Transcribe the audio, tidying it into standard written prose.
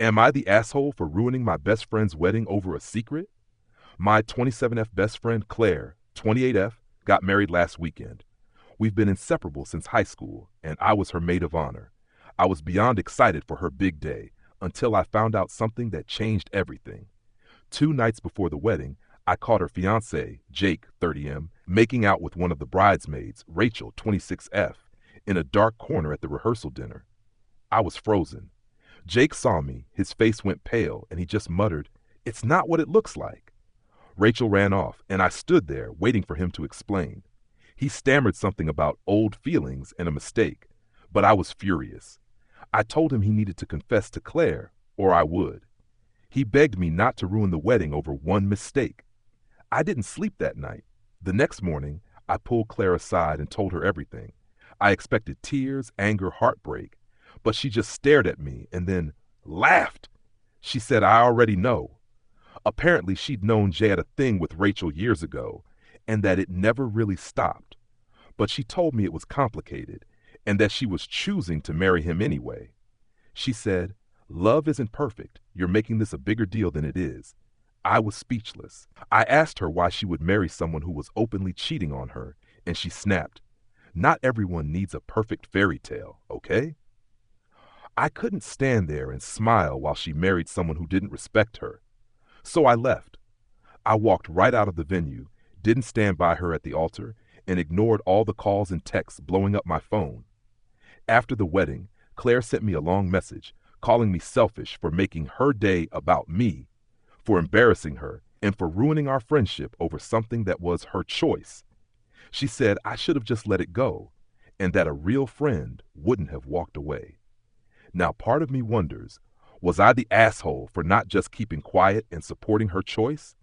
Am I the asshole for ruining my best friend's wedding over a secret? My 27F best friend Claire, 28F, got married last weekend. We've been inseparable since high school, and I was her maid of honor. I was beyond excited for her big day until I found out something that changed everything. 2 nights before the wedding, I caught her fiancé, Jake, 30M, making out with one of the bridesmaids, Rachel, 26F, in a dark corner at the rehearsal dinner. I was frozen. Jake saw me, his face went pale, and he just muttered, "It's not what it looks like." Rachel ran off, and I stood there waiting for him to explain. He stammered something about old feelings and a mistake, but I was furious. I told him he needed to confess to Claire, or I would. He begged me not to ruin the wedding over one mistake. I didn't sleep that night. The next morning, I pulled Claire aside and told her everything. I expected tears, anger, heartbreak, but she just stared at me and then laughed. She said, "I already know." Apparently, she'd known Jay had a thing with Rachel years ago, and that it never really stopped. But she told me it was complicated, and that she was choosing to marry him anyway. She said, "Love isn't perfect. You're making this a bigger deal than it is." I was speechless. I asked her why she would marry someone who was openly cheating on her, and she snapped, "Not everyone needs a perfect fairy tale, okay?" I couldn't stand there and smile while she married someone who didn't respect her. So I left. I walked right out of the venue, didn't stand by her at the altar, and ignored all the calls and texts blowing up my phone. After the wedding, Claire sent me a long message, calling me selfish for making her day about me, for embarrassing her, and for ruining our friendship over something that was her choice. She said I should have just let it go, and that a real friend wouldn't have walked away. Now part of me wonders, was I the asshole for not just keeping quiet and supporting her choice?